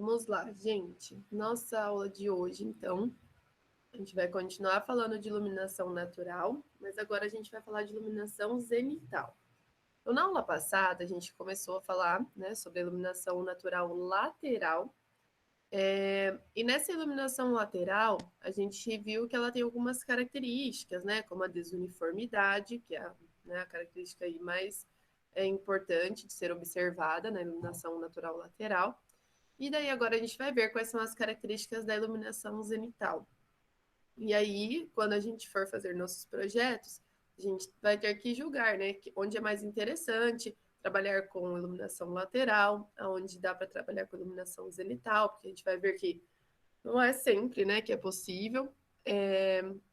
Vamos lá, gente. Nossa aula de hoje, então, a gente vai continuar falando de iluminação natural, mas agora a gente vai falar de iluminação zenital. Então, na aula passada, a gente começou a falar, né, sobre a iluminação natural lateral. E nessa iluminação lateral, a gente viu que ela tem algumas características, né, como a desuniformidade, que é né, a característica aí mais importante de ser observada na iluminação natural lateral. E daí agora a gente vai ver quais são as características da iluminação zenital. E aí, quando a gente for fazer nossos projetos, a gente vai ter que julgar, né, onde é mais interessante trabalhar com iluminação lateral, aonde dá para trabalhar com iluminação zenital, porque a gente vai ver que não é sempre, né, que é possível,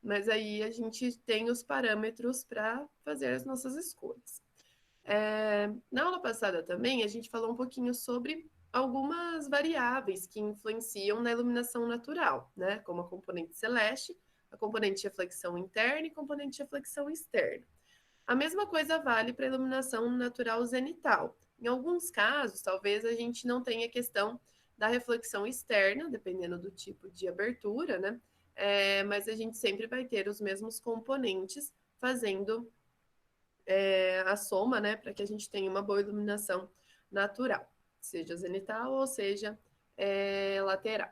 mas aí a gente tem os parâmetros para fazer as nossas escolhas. Na aula passada também, a gente falou um pouquinho sobre algumas variáveis que influenciam na iluminação natural, né? Como a componente celeste, a componente de reflexão interna e componente de reflexão externa. A mesma coisa vale para a iluminação natural zenital. Em alguns casos, talvez a gente não tenha a questão da reflexão externa, dependendo do tipo de abertura, né? Mas a gente sempre vai ter os mesmos componentes fazendo a soma, né, para que a gente tenha uma boa iluminação natural, seja zenital ou seja lateral.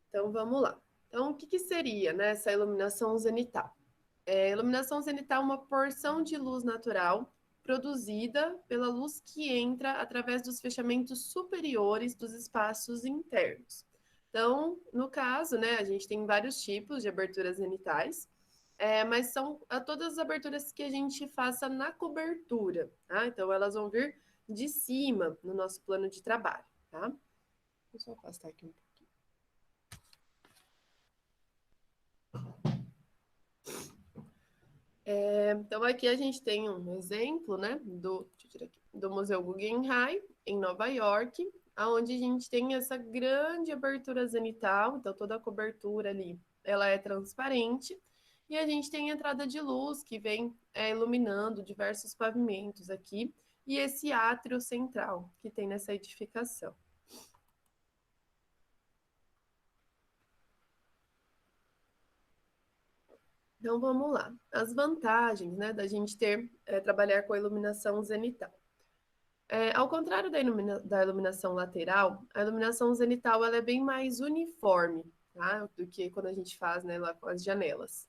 Então, vamos lá. Então, o que seria, né, essa iluminação zenital? Iluminação zenital é uma porção de luz natural produzida pela luz que entra através dos fechamentos superiores dos espaços internos. Então, no caso, né, a gente tem vários tipos de aberturas zenitais, mas são todas as aberturas que a gente faça na cobertura, tá? Então, elas vão vir de cima no nosso plano de trabalho, tá? Deixa eu afastar aqui um pouquinho. Então, aqui a gente tem um exemplo, né, do Museu Guggenheim, em Nova York, onde a gente tem essa grande abertura zenital, então toda a cobertura ali, ela é transparente, e a gente tem a entrada de luz que vem iluminando diversos pavimentos aqui, e esse átrio central que tem nessa edificação. Então, vamos lá. As vantagens, né, da gente trabalhar com a iluminação zenital. Ao contrário da iluminação lateral, a iluminação zenital ela é bem mais uniforme, tá? Do que quando a gente faz, né, lá com as janelas.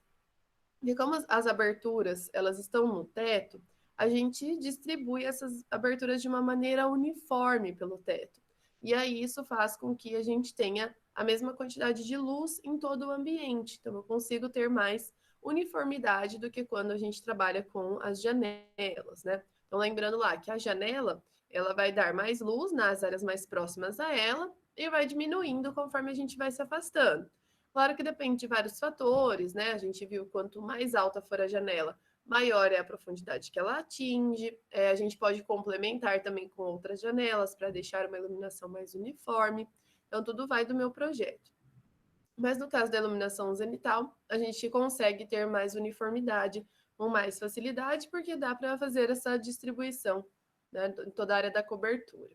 E como as aberturas elas estão no teto, a gente distribui essas aberturas de uma maneira uniforme pelo teto. E aí isso faz com que a gente tenha a mesma quantidade de luz em todo o ambiente. Então eu consigo ter mais uniformidade do que quando a gente trabalha com as janelas, né? Então lembrando lá que a janela ela vai dar mais luz nas áreas mais próximas a ela e vai diminuindo conforme a gente vai se afastando. Claro que depende de vários fatores, né? A gente viu quanto mais alta for a janela, maior é a profundidade que ela atinge. A gente pode complementar também com outras janelas para deixar uma iluminação mais uniforme. Então, tudo vai do meu projeto. Mas no caso da iluminação zenital, a gente consegue ter mais uniformidade com mais facilidade, porque dá para fazer essa distribuição, né, em toda a área da cobertura.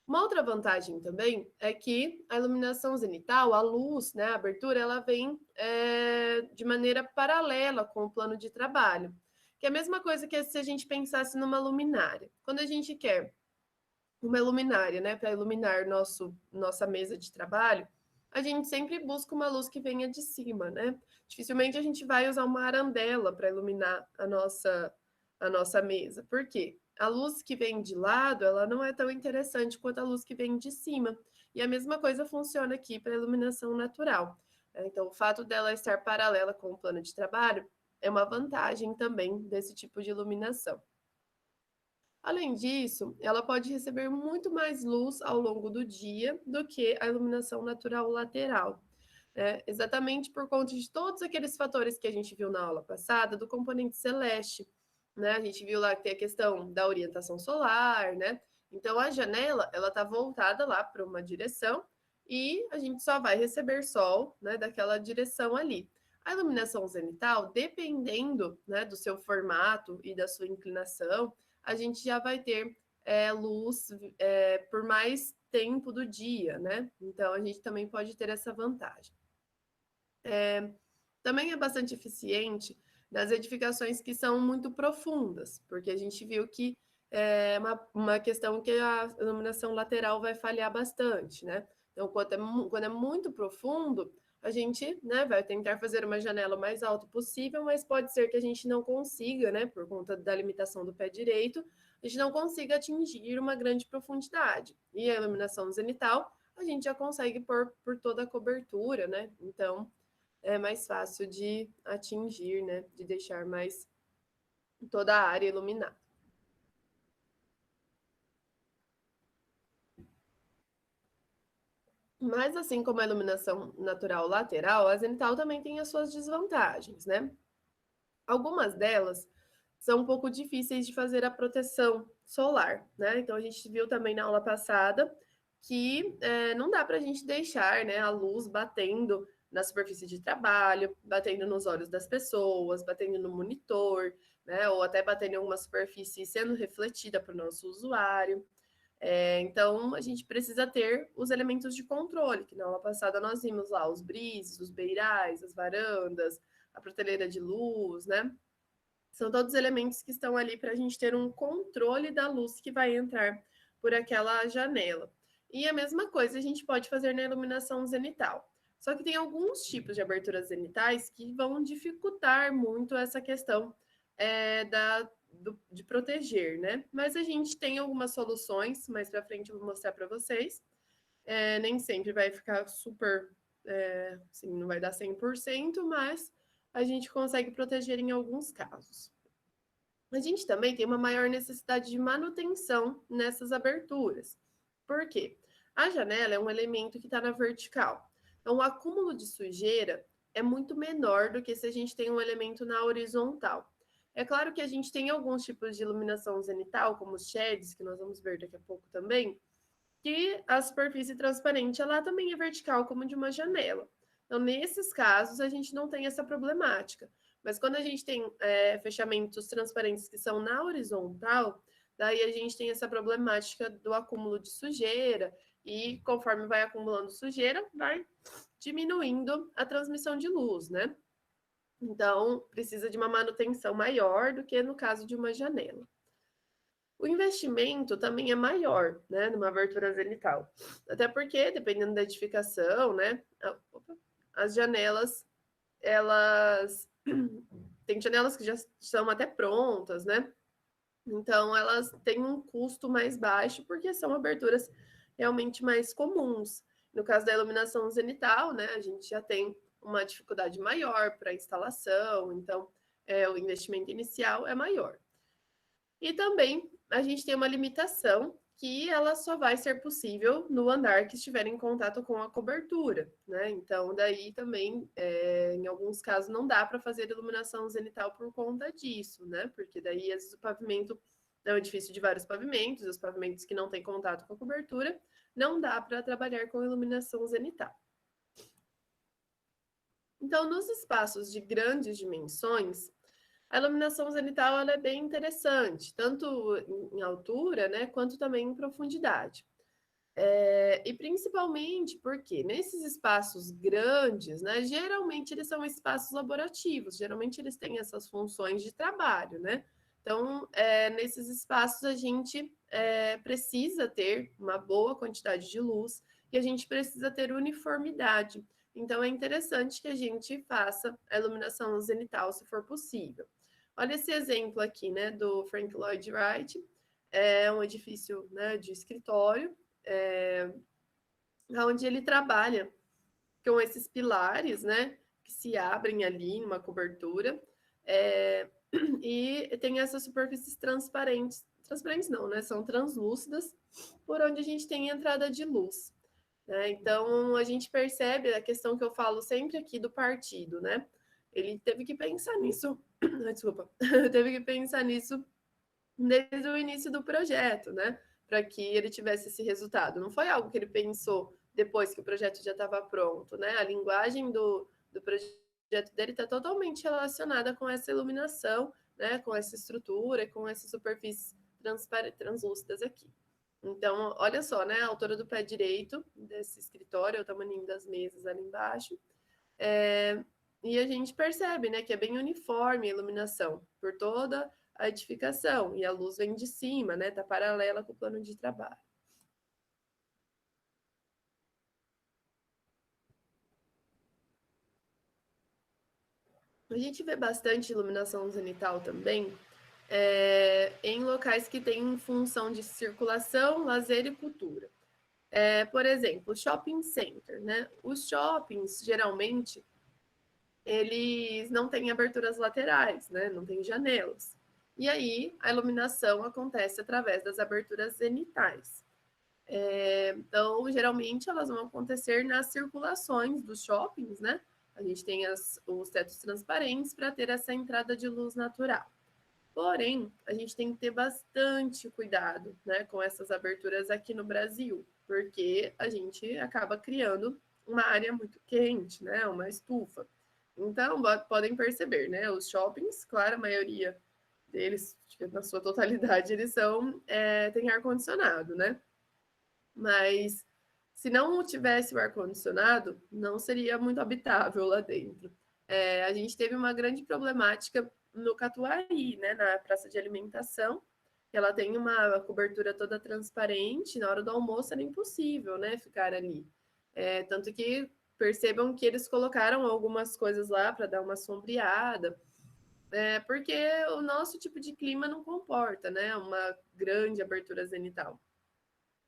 Uma outra vantagem também é que a iluminação zenital, a luz, né, a abertura, ela vem de maneira paralela com o plano de trabalho, que é a mesma coisa que se a gente pensasse numa luminária. Quando a gente quer uma luminária, né, para iluminar nossa mesa de trabalho, a gente sempre busca uma luz que venha de cima, né? Dificilmente a gente vai usar uma arandela para iluminar a nossa mesa. Por quê? A luz que vem de lado, ela não é tão interessante quanto a luz que vem de cima. E a mesma coisa funciona aqui para a iluminação natural. Então, o fato dela estar paralela com o plano de trabalho é uma vantagem também desse tipo de iluminação. Além disso, ela pode receber muito mais luz ao longo do dia do que a iluminação natural lateral, né? Exatamente por conta de todos aqueles fatores que a gente viu na aula passada do componente celeste, né? A gente viu lá que tem a questão da orientação solar, né? Então a janela ela está voltada lá para uma direção e a gente só vai receber sol, né, daquela direção ali. A iluminação zenital, dependendo, né, do seu formato e da sua inclinação, a gente já vai ter luz por mais tempo do dia, né? Então, a gente também pode ter essa vantagem. Também é bastante eficiente nas edificações que são muito profundas, porque a gente viu que é uma questão que a iluminação lateral vai falhar bastante, né? Então, quando é muito profundo, a gente, né, vai tentar fazer uma janela o mais alta possível, mas pode ser que a gente não consiga, né, por conta da limitação do pé direito, a gente não consiga atingir uma grande profundidade. E a iluminação zenital, a gente já consegue por toda a cobertura, né? Então, é mais fácil de atingir, né? De deixar mais toda a área iluminada. Mas assim como a iluminação natural lateral, a zenital também tem as suas desvantagens, né? Algumas delas são um pouco difíceis de fazer a proteção solar, né? Então a gente viu também na aula passada que não dá para a gente deixar, né, a luz batendo na superfície de trabalho, batendo nos olhos das pessoas, batendo no monitor, né, ou até batendo em alguma superfície sendo refletida para o nosso usuário. Então, a gente precisa ter os elementos de controle, que na aula passada nós vimos lá os brises, os beirais, as varandas, a prateleira de luz, né? São todos elementos que estão ali para a gente ter um controle da luz que vai entrar por aquela janela. E a mesma coisa a gente pode fazer na iluminação zenital. Só que tem alguns tipos de aberturas zenitais que vão dificultar muito essa questão de proteger, né? Mas a gente tem algumas soluções, mais para frente eu vou mostrar para vocês. Nem sempre vai ficar super, assim, não vai dar 100%, mas a gente consegue proteger em alguns casos. A gente também tem uma maior necessidade de manutenção nessas aberturas. Por quê? A janela é um elemento que está na vertical. Então, o acúmulo de sujeira é muito menor do que se a gente tem um elemento na horizontal. É claro que a gente tem alguns tipos de iluminação zenital, como os sheds, que nós vamos ver daqui a pouco também, que a superfície transparente ela também é vertical, como de uma janela. Então, nesses casos, a gente não tem essa problemática. Mas quando a gente tem fechamentos transparentes que são na horizontal, daí a gente tem essa problemática do acúmulo de sujeira, e conforme vai acumulando sujeira, vai diminuindo a transmissão de luz, né? Então, precisa de uma manutenção maior do que no caso de uma janela. O investimento também é maior, né, numa abertura zenital. Até porque, dependendo da edificação, né, as janelas, elas tem janelas que já são até prontas, né? Então, elas têm um custo mais baixo porque são aberturas realmente mais comuns. No caso da iluminação zenital, né, a gente já tem uma dificuldade maior para a instalação, então o investimento inicial é maior. E também a gente tem uma limitação que ela só vai ser possível no andar que estiver em contato com a cobertura, né? Então, daí também, em alguns casos, não dá para fazer iluminação zenital por conta disso, né? Porque daí, às vezes, o pavimento é um edifício de vários pavimentos, os pavimentos que não têm contato com a cobertura, não dá para trabalhar com iluminação zenital. Então, nos espaços de grandes dimensões, a iluminação zenital ela é bem interessante, tanto em altura, né, quanto também em profundidade. E principalmente porque nesses espaços grandes, né, geralmente eles são espaços laborativos, geralmente eles têm essas funções de trabalho, né? Então, nesses espaços a gente precisa ter uma boa quantidade de luz e a gente precisa ter uniformidade. Então, é interessante que a gente faça a iluminação zenital, se for possível. Olha esse exemplo aqui, né, do Frank Lloyd Wright. É um edifício, né, de escritório, onde ele trabalha com esses pilares, né, que se abrem ali numa cobertura, e tem essas superfícies transparentes, transparentes não, né, são translúcidas, por onde a gente tem entrada de luz. Né? Então, a gente percebe a questão que eu falo sempre aqui do partido, né? Ele teve que pensar nisso, desculpa, teve que pensar nisso desde o início do projeto, né? Para que ele tivesse esse resultado. Não foi algo que ele pensou depois que o projeto já estava pronto, né? A linguagem do projeto dele está totalmente relacionada com essa iluminação, né? Com essa estrutura, com essas superfícies translúcidas aqui. Então, olha só, né? A altura do pé direito desse escritório, é o tamanho das mesas ali embaixo. E a gente percebe, né, que é bem uniforme a iluminação por toda a edificação. E a luz vem de cima, né? Tá paralela com o plano de trabalho. A gente vê bastante iluminação zenital também em locais que têm função de circulação, lazer e cultura. Por exemplo, shopping center, né? Os shoppings, geralmente, eles não têm aberturas laterais, né? Não tem janelas. E aí, a iluminação acontece através das aberturas zenitais. Então, geralmente, elas vão acontecer nas circulações dos shoppings, né? A gente tem os tetos transparentes para ter essa entrada de luz natural. Porém, a gente tem que ter bastante cuidado, né, com essas aberturas aqui no Brasil, porque a gente acaba criando uma área muito quente, né, uma estufa. Então, podem perceber, né, os shoppings, claro, a maioria deles, na sua totalidade, eles têm ar-condicionado, né? Mas se não tivesse o ar-condicionado, não seria muito habitável lá dentro. A gente teve uma grande problemática no Catuaí, né, na praça de alimentação. Ela tem uma cobertura toda transparente, na hora do almoço era impossível, né, ficar ali. Tanto que percebam que eles colocaram algumas coisas lá para dar uma sombreada, porque o nosso tipo de clima não comporta, né, uma grande abertura zenital.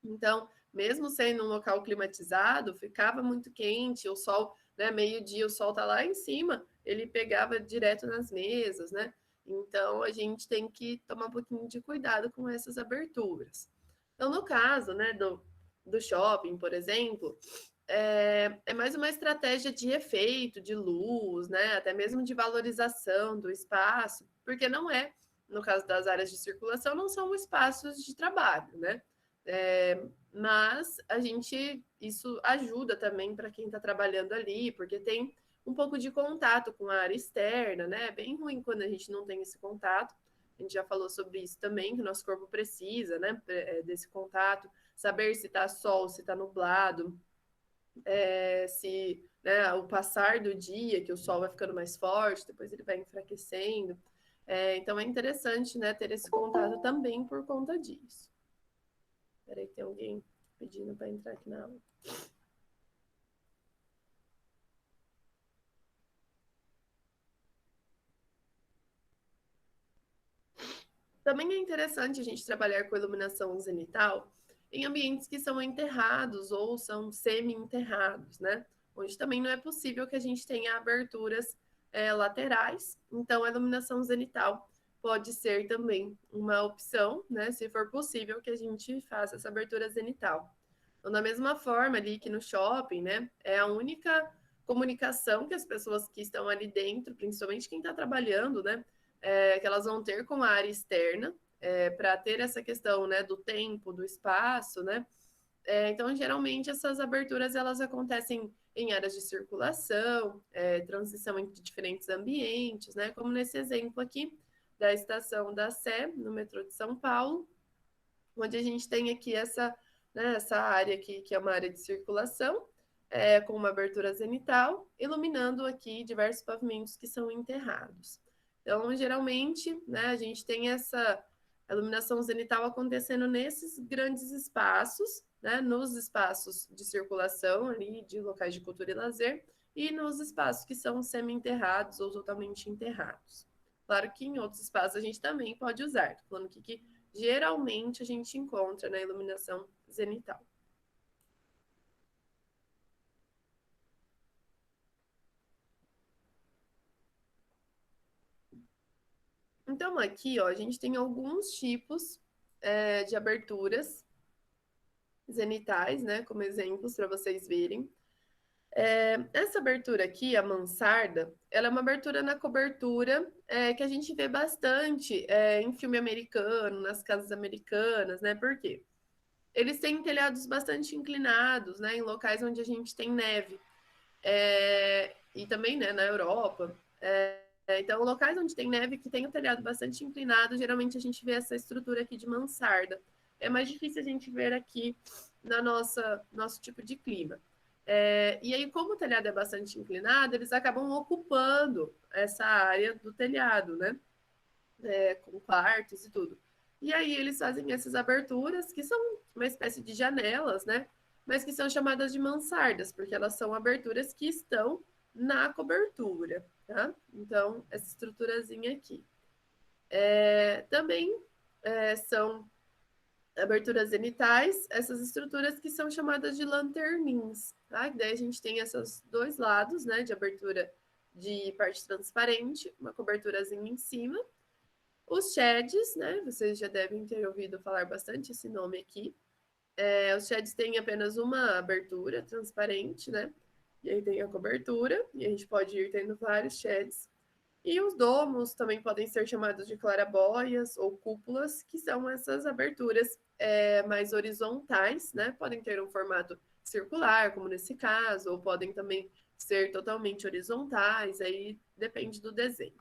Então, mesmo sendo um local climatizado, ficava muito quente, o sol, né, meio-dia o sol tá lá em cima, ele pegava direto nas mesas, né? Então, a gente tem que tomar um pouquinho de cuidado com essas aberturas. Então, no caso, né, do shopping, por exemplo, é mais uma estratégia de efeito, de luz, né? Até mesmo de valorização do espaço, porque não é, no caso das áreas de circulação, não são espaços de trabalho, né? Mas isso ajuda também para quem está trabalhando ali, porque tem um pouco de contato com a área externa, né? É bem ruim quando a gente não tem esse contato. A gente já falou sobre isso também, que o nosso corpo precisa, né, desse contato, saber se está sol, se está nublado, se, né, o passar do dia, que o sol vai ficando mais forte, depois ele vai enfraquecendo. Então é interessante, né, ter esse contato também por conta disso. Peraí, tem alguém pedindo para entrar aqui na aula. Também é interessante a gente trabalhar com iluminação zenital em ambientes que são enterrados ou são semi-enterrados, né? Onde também não é possível que a gente tenha aberturas laterais. Então, a iluminação zenital pode ser também uma opção, né? Se for possível que a gente faça essa abertura zenital. Então, da mesma forma ali que no shopping, né? É a única comunicação que as pessoas que estão ali dentro, principalmente quem está trabalhando, né? Que elas vão ter com a área externa, para ter essa questão, né, do tempo, do espaço, né? Então, geralmente, essas aberturas elas acontecem em áreas de circulação, transição entre diferentes ambientes, né? Como nesse exemplo aqui da estação da Sé, no metrô de São Paulo, onde a gente tem aqui essa área aqui, que é uma área de circulação, com uma abertura zenital, iluminando aqui diversos pavimentos que são enterrados. Então, geralmente, né, a gente tem essa iluminação zenital acontecendo nesses grandes espaços, né, nos espaços de circulação ali, de locais de cultura e lazer, e nos espaços que são semi-enterrados ou totalmente enterrados. Claro que em outros espaços a gente também pode usar, tô falando que geralmente a gente encontra na iluminação zenital. Então, aqui, ó, a gente tem alguns tipos de aberturas zenitais, né, como exemplos para vocês verem. Essa abertura aqui, a mansarda, ela é uma abertura na cobertura que a gente vê bastante em filme americano, nas casas americanas, né? Por quê? Eles têm telhados bastante inclinados, né? Em locais onde a gente tem neve. E também, né, na Europa. Então, locais onde tem neve, que tem o telhado bastante inclinado, geralmente a gente vê essa estrutura aqui de mansarda. é mais difícil a gente ver aqui na nosso tipo de clima. E aí, como o telhado é bastante inclinado, eles acabam ocupando essa área do telhado, né? Com quartos e tudo. E aí eles fazem essas aberturas, que são uma espécie de janelas, né? Mas que são chamadas de mansardas, porque elas são aberturas que estão na cobertura, tá? Então, essa estruturazinha aqui. Também são aberturas zenitais, essas estruturas que são chamadas de lanternins, tá? Daí a gente tem esses dois lados, né, de abertura de parte transparente, uma coberturazinha em cima. Os sheds, né, vocês já devem ter ouvido falar bastante esse nome aqui. Os sheds têm apenas uma abertura transparente, né? E aí tem a cobertura, e a gente pode ir tendo vários sheds. E os domos também podem ser chamados de clarabóias ou cúpulas, que são essas aberturas mais horizontais, né? Podem ter um formato circular, como nesse caso, ou podem também ser totalmente horizontais, aí depende do desenho.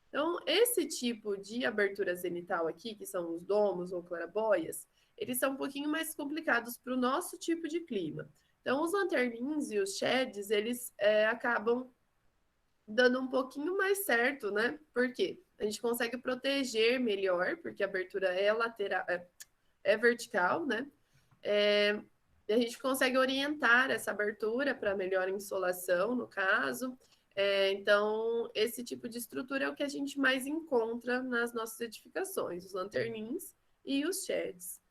Então, esse tipo de abertura zenital aqui, que são os domos ou clarabóias, eles são um pouquinho mais complicados para o nosso tipo de clima. Então, os lanternins e os sheds, eles acabam dando um pouquinho mais certo, né? Por quê? A gente consegue proteger melhor, porque a abertura é lateral, é vertical, né? É, e a gente consegue orientar essa abertura para melhor insolação, no caso. Então, esse tipo de estrutura é o que a gente mais encontra nas nossas edificações, os lanternins e os sheds.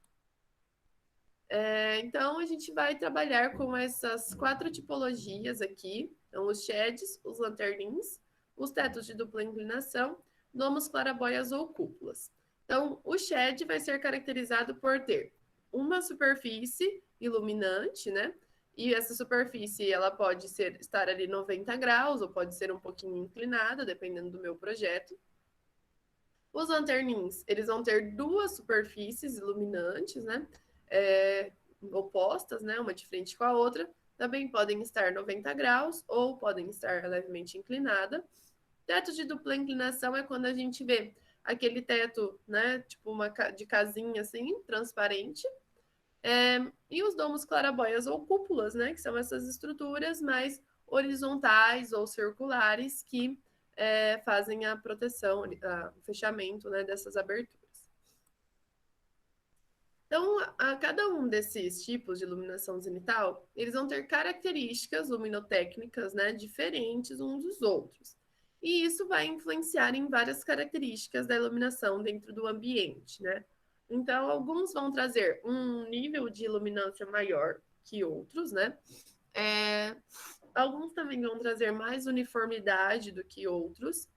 Então, a gente vai trabalhar com essas 4 tipologias aqui. Então, os sheds, os lanternins, os tetos de dupla inclinação, domos, clarabóias ou cúpulas. Então, o shed vai ser caracterizado por ter uma superfície iluminante, né? E essa superfície, ela pode estar ali 90 graus ou pode ser um pouquinho inclinada, dependendo do meu projeto. Os lanternins, eles vão ter duas superfícies iluminantes, né? Opostas, né? Uma de frente com a outra. Também podem estar 90 graus ou podem estar levemente inclinada. Teto de dupla inclinação é quando a gente vê aquele teto, né? Tipo uma de casinha assim, transparente. E os domos clarabóias ou cúpulas, né? Que são essas estruturas mais horizontais ou circulares que fazem a proteção, o fechamento, né, dessas aberturas. Então, a cada um desses tipos de iluminação zenital, eles vão ter características luminotécnicas, né, diferentes uns dos outros. E isso vai influenciar em várias características da iluminação dentro do ambiente, né? Então, alguns vão trazer um nível de iluminância maior que outros, né? Alguns também vão trazer mais uniformidade do que outros.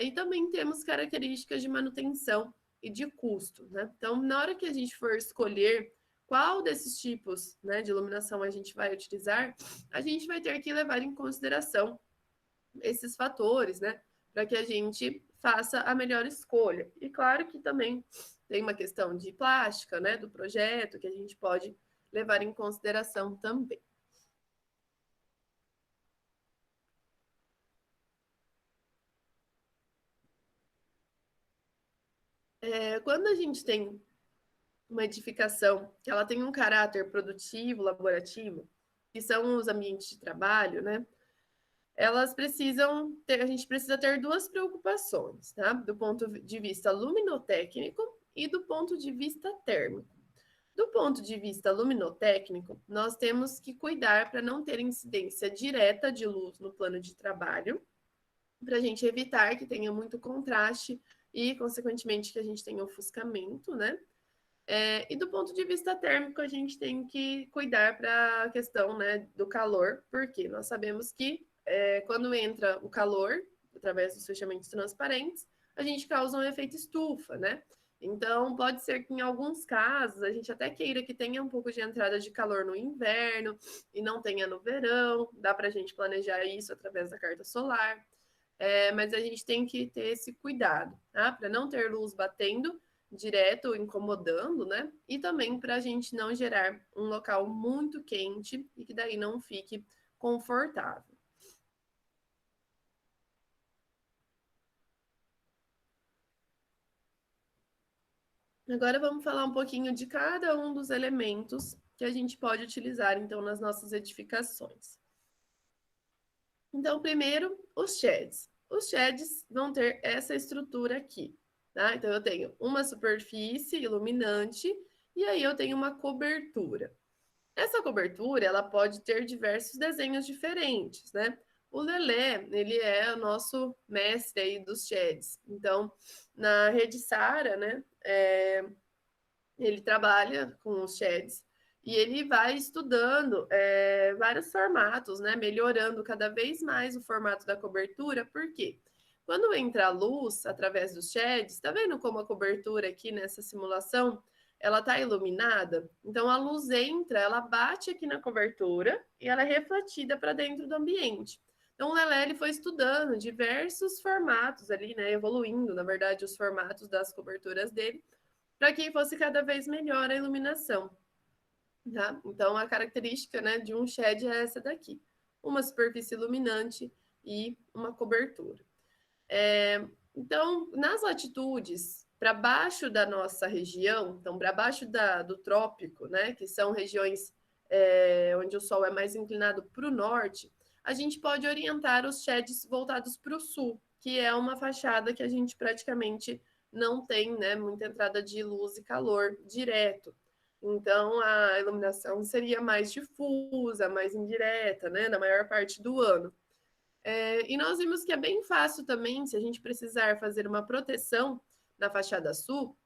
E também temos características de manutenção e de custo, né? Então, na hora que a gente for escolher qual desses tipos, né, de iluminação a gente vai utilizar, a gente vai ter que levar em consideração esses fatores, né, para que a gente faça a melhor escolha. E claro que também tem uma questão de plástica, né, do projeto, que a gente pode levar em consideração também. Quando a gente tem uma edificação que ela tem um caráter produtivo, laborativo, que são os ambientes de trabalho, né? Elas precisam ter, a gente precisa ter duas preocupações, tá? Do ponto de vista luminotécnico e do ponto de vista térmico. Do ponto de vista luminotécnico, nós temos que cuidar para não ter incidência direta de luz no plano de trabalho, para a gente evitar que tenha muito contraste e, consequentemente, que a gente tenha ofuscamento, né? E do ponto de vista térmico, a gente tem que cuidar para a questão, né, do calor, porque nós sabemos que quando entra o calor, através dos fechamentos transparentes, a gente causa um efeito estufa, né? Então, pode ser que em alguns casos a gente até queira que tenha um pouco de entrada de calor no inverno e não tenha no verão, dá para a gente planejar isso através da carta solar, mas a gente tem que ter esse cuidado, tá? Para não ter luz batendo direto, incomodando, né? E também para a gente não gerar um local muito quente e que daí não fique confortável. Agora vamos falar um pouquinho de cada um dos elementos que a gente pode utilizar, então, nas nossas edificações. Então, primeiro, os sheds. Os sheds vão ter essa estrutura aqui, tá? Então, eu tenho uma superfície iluminante e aí eu tenho uma cobertura. Essa cobertura, ela pode ter diversos desenhos diferentes, né? O Lelé, ele é o nosso mestre aí dos sheds. Então, na rede Sara, né, ele trabalha com os sheds e ele vai estudando vários formatos, né? Melhorando cada vez mais o formato da cobertura, porque quando entra a luz através dos sheds, tá vendo como a cobertura aqui nessa simulação ela tá iluminada? Então a luz entra, ela bate aqui na cobertura e ela é refletida para dentro do ambiente. Então o Lelé ele foi estudando diversos formatos ali, né? Evoluindo, na verdade, os formatos das coberturas dele para que fosse cada vez melhor a iluminação. Tá? Então, a característica, né, de um shed é essa daqui: uma superfície iluminante e uma cobertura. Então, nas latitudes para baixo da nossa região, então para baixo do trópico, né, que são regiões onde o sol é mais inclinado para o norte, a gente pode orientar os sheds voltados para o sul, que é uma fachada que a gente praticamente não tem, né, muita entrada de luz e calor direto. Então, a iluminação seria mais difusa, mais indireta, né, na maior parte do ano. E nós vimos que é bem fácil também, se a gente precisar fazer uma proteção na fachada sul,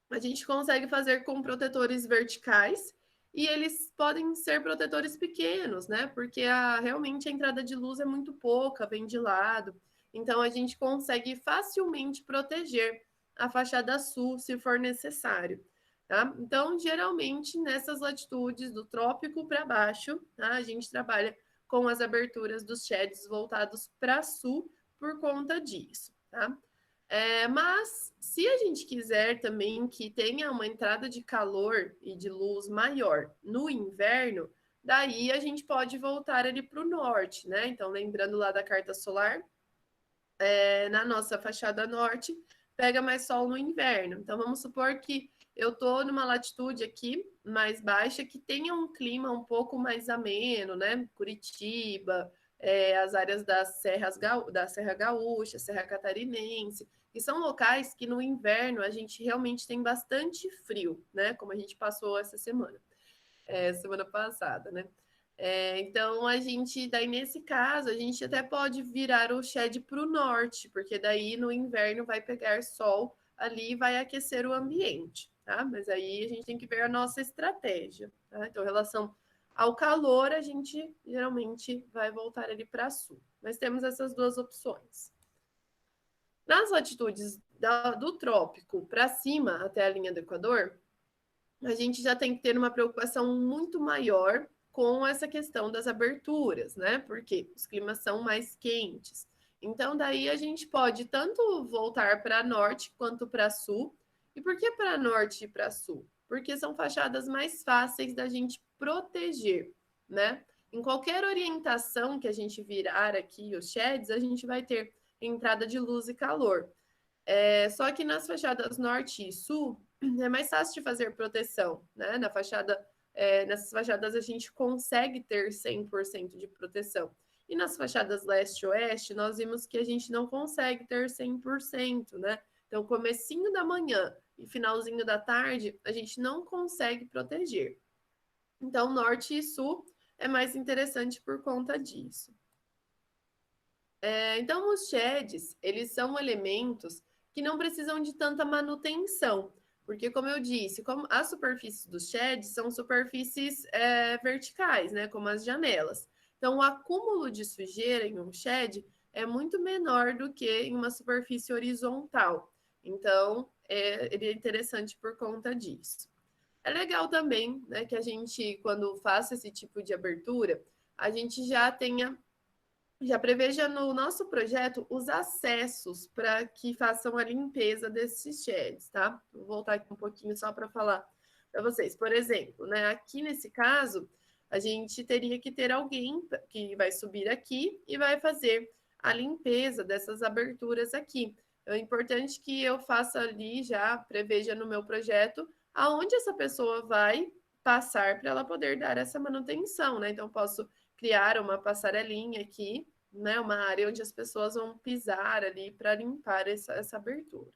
a gente consegue fazer com protetores verticais e eles podem ser protetores pequenos, né? Porque realmente a entrada de luz é muito pouca, vem de lado. Então a gente consegue facilmente proteger a fachada sul se for necessário. Tá? Então, geralmente, nessas latitudes do trópico para baixo, tá? A gente trabalha com as aberturas dos sheds voltados para sul por conta disso. Tá? Mas se a gente quiser também que tenha uma entrada de calor e de luz maior no inverno, daí a gente pode voltar ali para o norte, né? Então, lembrando lá da carta solar, na nossa fachada norte, pega mais sol no inverno. Então, vamos supor que eu estou numa latitude aqui mais baixa que tenha um clima um pouco mais ameno, né? Curitiba, as áreas da Serra Gaúcha, Serra Catarinense, que são locais que no inverno a gente realmente tem bastante frio, né? Como a gente passou essa semana passada, né? Então, a gente, daí nesse caso, a gente até pode virar o shed para o norte, porque daí no inverno vai pegar sol ali e vai aquecer o ambiente, tá? Mas aí a gente tem que ver a nossa estratégia, tá? Então, em relação ao calor, a gente geralmente vai voltar ali para sul. Mas temos essas duas opções. Nas latitudes do trópico para cima, até a linha do Equador, a gente já tem que ter uma preocupação muito maior com essa questão das aberturas, né? Porque os climas são mais quentes. Então, daí a gente pode tanto voltar para norte quanto para sul. E por que para norte e para sul? Porque são fachadas mais fáceis da gente proteger, né? Em qualquer orientação que a gente virar aqui, os sheds, a gente vai ter entrada de luz e calor. Só que nas fachadas norte e sul é mais fácil de fazer proteção, né? Nessas fachadas a gente consegue ter 100% de proteção. E nas fachadas leste e oeste, nós vimos que a gente não consegue ter 100%, né? Então, comecinho da manhã e finalzinho da tarde, a gente não consegue proteger. Então, norte e sul é mais interessante por conta disso. Então, os sheds, eles são elementos que não precisam de tanta manutenção, porque, como eu disse, como as superfícies dos sheds são superfícies verticais, né, como as janelas. Então, o acúmulo de sujeira em um shed é muito menor do que em uma superfície horizontal. Então, ele é interessante por conta disso. É legal também, né, que a gente, quando faça esse tipo de abertura, a gente já preveja no nosso projeto os acessos para que façam a limpeza desses sheds, tá? Vou voltar aqui um pouquinho só para falar para vocês. Por exemplo, né, aqui nesse caso, a gente teria que ter alguém que vai subir aqui e vai fazer a limpeza dessas aberturas aqui. é importante que eu faça ali já, preveja no meu projeto, aonde essa pessoa vai passar para ela poder dar essa manutenção, né? Então, posso criar uma passarelinha aqui, né? Uma área onde as pessoas vão pisar ali para limpar essa abertura.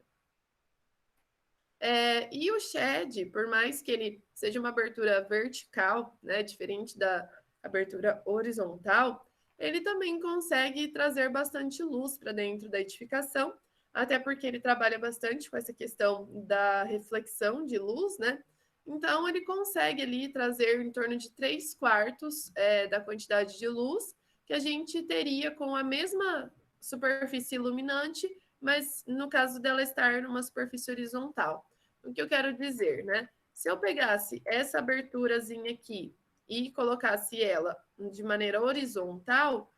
E o shed, por mais que ele seja uma abertura vertical, né, diferente da abertura horizontal, ele também consegue trazer bastante luz para dentro da edificação, até porque ele trabalha bastante com essa questão da reflexão de luz, né? Então, ele consegue ali trazer em torno de 3/4 da quantidade de luz que a gente teria com a mesma superfície iluminante, mas no caso dela estar numa superfície horizontal. O que eu quero dizer, né? Se eu pegasse essa aberturazinha aqui e colocasse ela de maneira horizontal,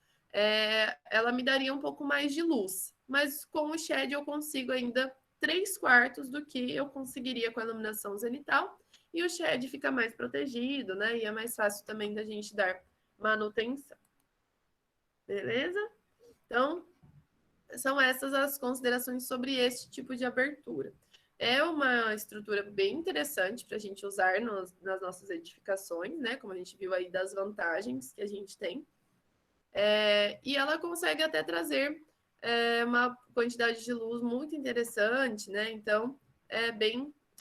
ela me daria um pouco mais de luz. Mas com o shed eu consigo ainda 3/4 do que eu conseguiria com a iluminação zenital. E o shed fica mais protegido, né? E é mais fácil também da gente dar manutenção. Beleza? Então, são essas as considerações sobre esse tipo de abertura. É uma estrutura bem interessante para a gente usar nas nossas edificações, né? Como a gente viu aí das vantagens que a gente tem. E ela consegue até trazer uma quantidade de luz muito interessante, né? Então,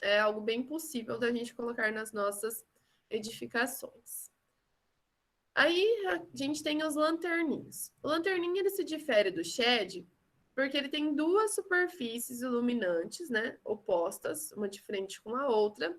é algo bem possível da gente colocar nas nossas edificações. Aí a gente tem os lanterninhos. O lanterninho ele se difere do shed porque ele tem duas superfícies iluminantes, né, opostas, uma de frente com a outra.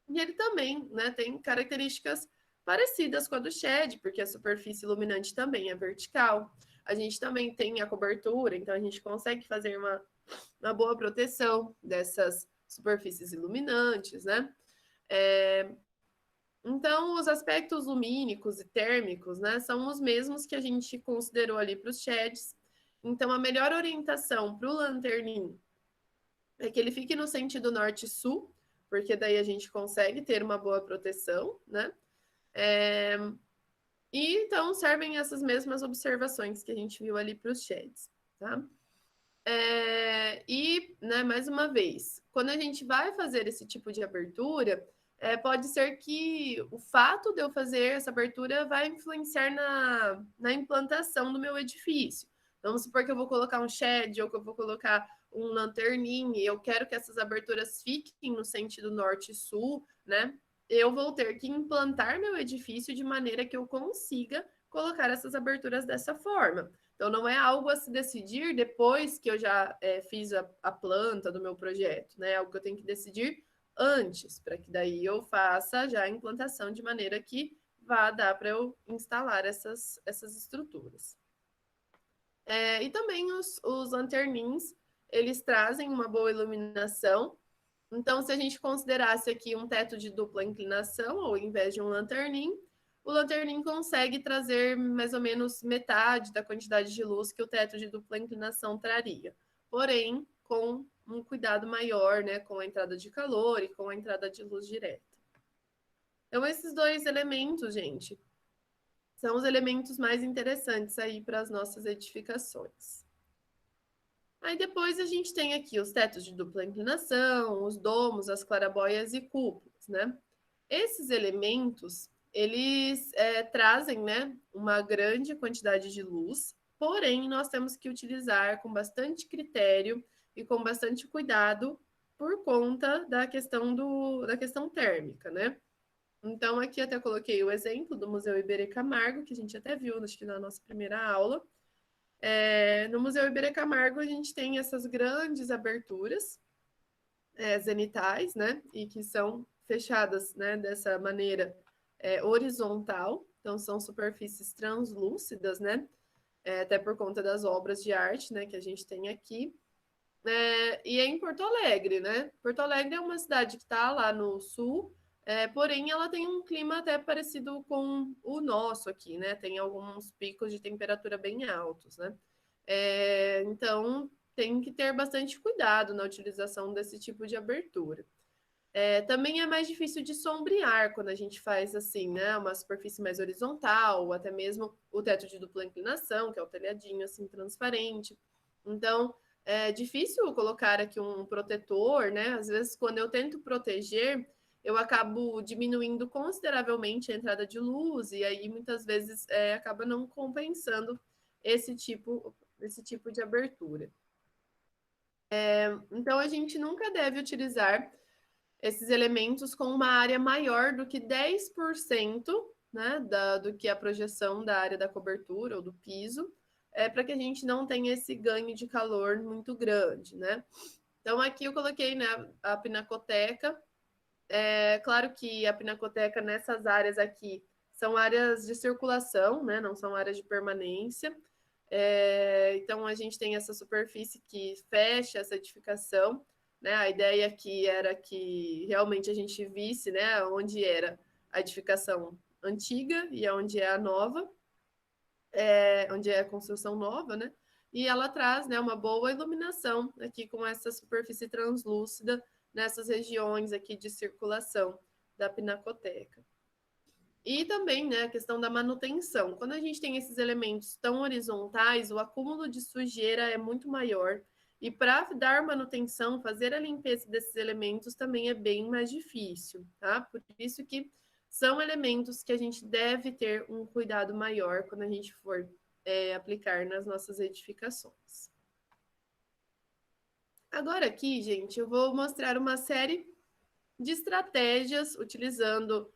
E ele também, né, tem características parecidas com a do shed, porque a superfície iluminante também é vertical. A gente também tem a cobertura, então a gente consegue fazer uma boa proteção dessas superfícies iluminantes, né? Então, os aspectos lumínicos e térmicos, né, são os mesmos que a gente considerou ali para os sheds. Então, a melhor orientação para o lanterninho é que ele fique no sentido norte-sul, porque daí a gente consegue ter uma boa proteção, né? E então servem essas mesmas observações que a gente viu ali para os sheds, tá? Né, mais uma vez, quando a gente vai fazer esse tipo de abertura, pode ser que o fato de eu fazer essa abertura vai influenciar na implantação do meu edifício. Vamos supor que eu vou colocar um shed ou que eu vou colocar um lanterninho e eu quero que essas aberturas fiquem no sentido norte e sul, né? Eu vou ter que implantar meu edifício de maneira que eu consiga colocar essas aberturas dessa forma. Então, não é algo a se decidir depois que eu já fiz a planta do meu projeto, né? É algo que eu tenho que decidir antes, para que daí eu faça já a implantação de maneira que vá dar para eu instalar essas estruturas. E também os lanterninhos, eles trazem uma boa iluminação. Então, se a gente considerasse aqui um teto de dupla inclinação, ao invés de um lanterninho, o lanterninho consegue trazer mais ou menos metade da quantidade de luz que o teto de dupla inclinação traria. Porém, com um cuidado maior, né, com a entrada de calor e com a entrada de luz direta. Então, esses dois elementos, gente, são os elementos mais interessantes aí para as nossas edificações. Aí depois a gente tem aqui os tetos de dupla inclinação, os domos, as clarabóias e cúpulas, né? Esses elementos, eles trazem, né, uma grande quantidade de luz, porém nós temos que utilizar com bastante critério e com bastante cuidado por conta da questão térmica, né? Então aqui até coloquei o exemplo do Museu Iberê Camargo, que a gente até viu, acho que na nossa primeira aula. No Museu Iberê Camargo a gente tem essas grandes aberturas zenitais, né? E que são fechadas, né, dessa maneira horizontal. Então são superfícies translúcidas, né? Até por conta das obras de arte, né, que a gente tem aqui. E é em Porto Alegre, né? Porto Alegre é uma cidade que está lá no sul, porém ela tem um clima até parecido com o nosso aqui, né? Tem alguns picos de temperatura bem altos, né? Então tem que ter bastante cuidado na utilização desse tipo de abertura. Também é mais difícil de sombrear quando a gente faz assim, né? Uma superfície mais horizontal, ou até mesmo o teto de dupla inclinação, que é o telhadinho assim transparente. Então, é difícil colocar aqui um protetor, né? Às vezes, quando eu tento proteger, eu acabo diminuindo consideravelmente a entrada de luz, e aí muitas vezes acaba não compensando esse tipo de abertura. Então, a gente nunca deve utilizar esses elementos com uma área maior do que 10%, né, do que a projeção da área da cobertura ou do piso, para que a gente não tenha esse ganho de calor muito grande, né? Então, aqui eu coloquei, né, a pinacoteca. É claro que a pinacoteca nessas áreas aqui são áreas de circulação, né, não são áreas de permanência. Então, a gente tem essa superfície que fecha essa edificação, né? A ideia aqui era que realmente a gente visse, né, onde era a edificação antiga e onde é a nova, onde é a construção nova, né? E ela traz, né, uma boa iluminação aqui com essa superfície translúcida nessas regiões aqui de circulação da pinacoteca. E também, né, a questão da manutenção. Quando a gente tem esses elementos tão horizontais, o acúmulo de sujeira é muito maior. E para dar manutenção, fazer a limpeza desses elementos também é bem mais difícil, tá? Por isso que são elementos que a gente deve ter um cuidado maior quando a gente for aplicar nas nossas edificações. Agora aqui, gente, eu vou mostrar uma série de estratégias utilizando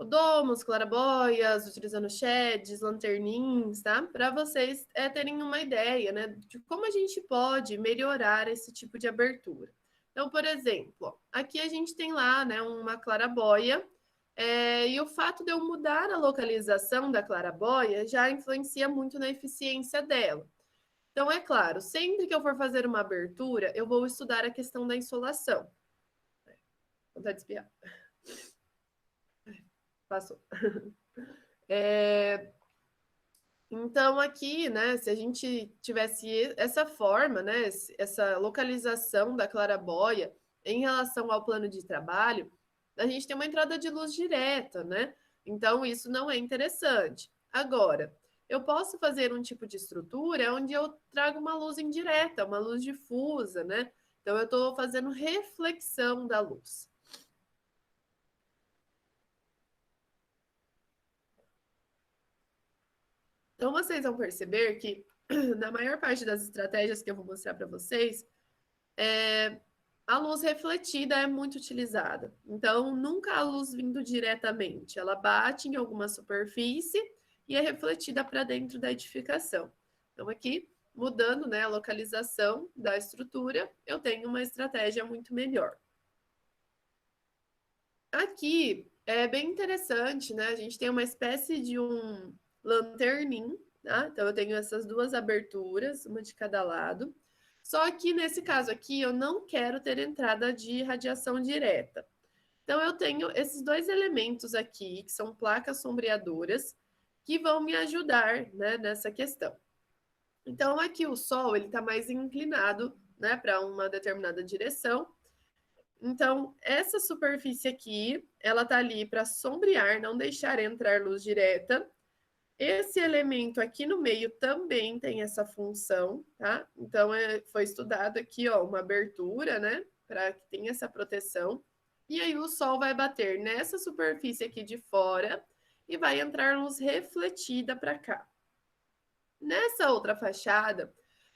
domos, claraboias, utilizando sheds, lanternins, tá? Para vocês terem uma ideia, né, de como a gente pode melhorar esse tipo de abertura. Então, por exemplo, aqui a gente tem lá, né, uma claraboia, e o fato de eu mudar a localização da claraboia já influencia muito na eficiência dela. Então, é claro, sempre que eu for fazer uma abertura, eu vou estudar a questão da insolação. Vontade de espiar. Passou. Então, aqui, né, se a gente tivesse essa forma, né, essa localização da claraboia em relação ao plano de trabalho, a gente tem uma entrada de luz direta, né? Então, isso não é interessante. Agora, eu posso fazer um tipo de estrutura onde eu trago uma luz indireta, uma luz difusa, né? Então, eu estou fazendo reflexão da luz. Então, vocês vão perceber que, na maior parte das estratégias que eu vou mostrar para vocês, a luz refletida é muito utilizada. Então, nunca a luz vindo diretamente. Ela bate em alguma superfície e é refletida para dentro da edificação. Então, aqui, mudando, né, a localização da estrutura, eu tenho uma estratégia muito melhor. Aqui é bem interessante, né? A gente tem uma espécie de um lanternin, tá? Então eu tenho essas duas aberturas, uma de cada lado. Só que nesse caso aqui eu não quero ter entrada de radiação direta. Então eu tenho esses dois elementos aqui, que são placas sombreadoras, que vão me ajudar, né, nessa questão. Então aqui o sol ele está mais inclinado, né, para uma determinada direção. Então, essa superfície aqui, ela tá ali para sombrear, não deixar entrar luz direta. Esse elemento aqui no meio também tem essa função, tá? Então, foi estudado aqui, ó, uma abertura, né? Para que tenha essa proteção. E aí, o sol vai bater nessa superfície aqui de fora e vai entrar luz refletida para cá. Nessa outra fachada,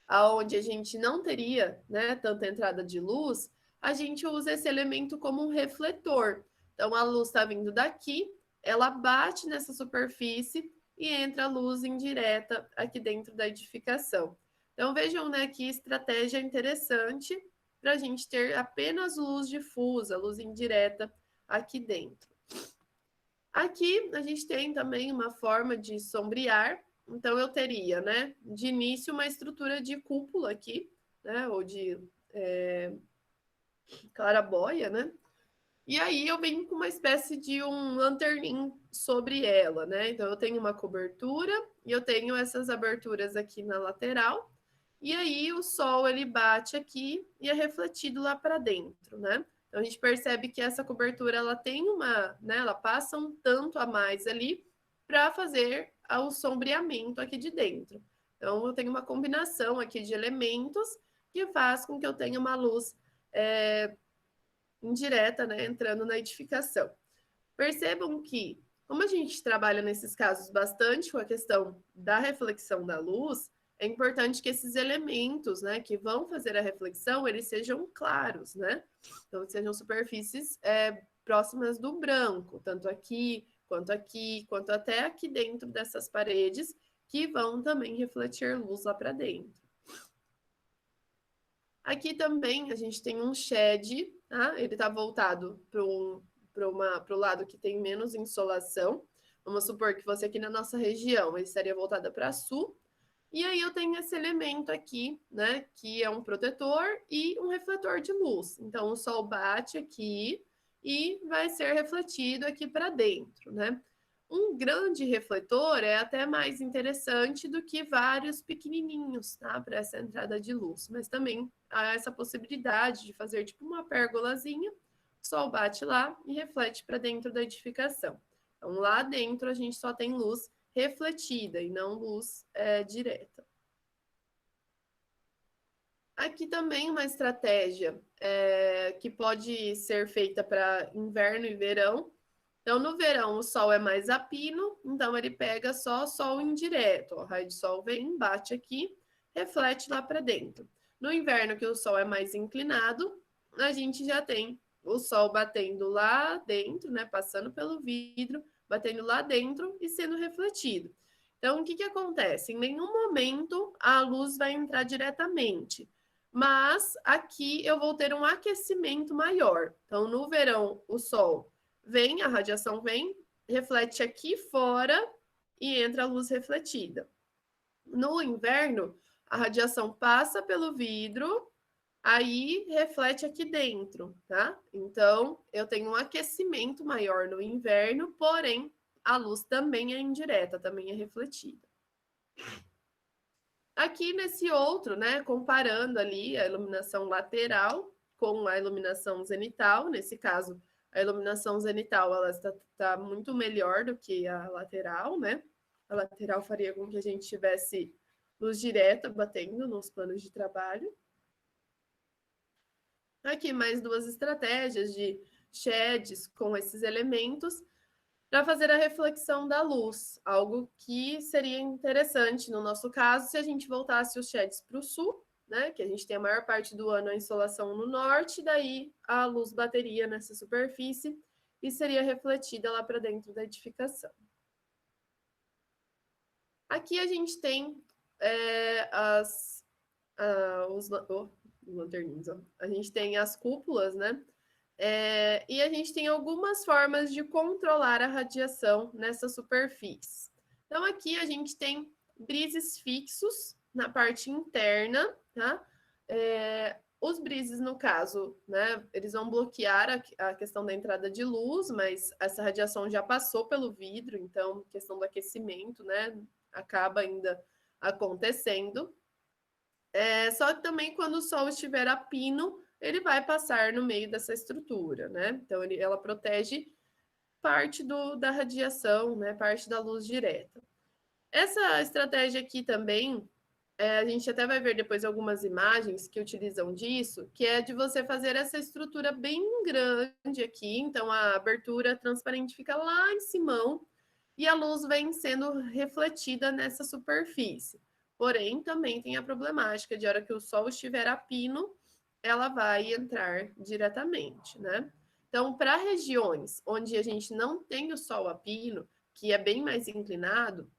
aonde a gente não teria, né, tanta entrada de luz, a gente usa esse elemento como um refletor. Então, a luz está vindo daqui, ela bate nessa superfície e entra a luz indireta aqui dentro da edificação. Então, vejam, né, que estratégia interessante para a gente ter apenas luz difusa, luz indireta aqui dentro. Aqui a gente tem também uma forma de sombrear. Então, eu teria, né, de início, uma estrutura de cúpula aqui, né, ou de claraboia, né? E aí eu venho com uma espécie de um lanterninho sobre ela, né? Então, eu tenho uma cobertura e eu tenho essas aberturas aqui na lateral. E aí o sol, ele bate aqui e é refletido lá para dentro, né? Então, a gente percebe que essa cobertura, ela tem uma, né? Ela passa um tanto a mais ali para fazer o sombreamento aqui de dentro. Então, eu tenho uma combinação aqui de elementos que faz com que eu tenha uma luz indireta, né, entrando na edificação. Percebam que, como a gente trabalha nesses casos bastante com a questão da reflexão da luz, é importante que esses elementos, né, que vão fazer a reflexão, eles sejam claros, né? Então, sejam superfícies próximas do branco, tanto aqui, quanto até aqui dentro dessas paredes, que vão também refletir luz lá para dentro. Aqui também a gente tem um shed, tá? Ele está voltado para o lado que tem menos insolação. Vamos supor que fosse aqui na nossa região, ele estaria voltado para sul. E aí eu tenho esse elemento aqui, né, que é um protetor e um refletor de luz. Então o sol bate aqui e vai ser refletido aqui para dentro, né? Um grande refletor é até mais interessante do que vários pequenininhos, tá? Para essa entrada de luz. Mas também há essa possibilidade de fazer tipo uma pérgolazinha, o sol bate lá e reflete para dentro da edificação. Então lá dentro a gente só tem luz refletida e não luz direta. Aqui também uma estratégia que pode ser feita para inverno e verão. Então, no verão, o sol é mais a pino, então ele pega só sol indireto. O raio de sol vem, bate aqui, reflete lá para dentro. No inverno, que o sol é mais inclinado, a gente já tem o sol batendo lá dentro, né, passando pelo vidro, batendo lá dentro e sendo refletido. Então, o que acontece? Em nenhum momento a luz vai entrar diretamente, mas aqui eu vou ter um aquecimento maior. Então, no verão, o sol vem, a radiação vem, reflete aqui fora e entra a luz refletida. No inverno, a radiação passa pelo vidro, aí reflete aqui dentro, tá? Então, eu tenho um aquecimento maior no inverno, porém, a luz também é indireta, também é refletida. Aqui nesse outro, né, comparando ali a iluminação lateral com a iluminação zenital, nesse caso, a iluminação zenital ela está muito melhor do que a lateral, né? A lateral faria com que a gente tivesse luz direta batendo nos planos de trabalho. Aqui mais duas estratégias de sheds com esses elementos para fazer a reflexão da luz, algo que seria interessante no nosso caso se a gente voltasse os sheds para o sul, né? Que a gente tem a maior parte do ano a insolação no norte, daí a luz bateria nessa superfície e seria refletida lá para dentro da edificação. Aqui a gente tem os lanterninhos, ó. A gente tem as cúpulas, né? E a gente tem algumas formas de controlar a radiação nessa superfície. Então, aqui a gente tem brises fixos na parte interna, tá? Os brises, no caso, né, eles vão bloquear a questão da entrada de luz, mas essa radiação já passou pelo vidro, então, questão do aquecimento, né, acaba ainda acontecendo. Só que também quando o sol estiver a pino, ele vai passar no meio dessa estrutura, né? Então, ela protege parte da radiação, né? Parte da luz direta. Essa estratégia aqui também, a gente até vai ver depois algumas imagens que utilizam disso, que é de você fazer essa estrutura bem grande aqui. Então, a abertura transparente fica lá em cima e a luz vem sendo refletida nessa superfície. Porém, também tem a problemática de hora que o sol estiver a pino, ela vai entrar diretamente, né? Então, para regiões onde a gente não tem o sol a pino, que é bem mais inclinado,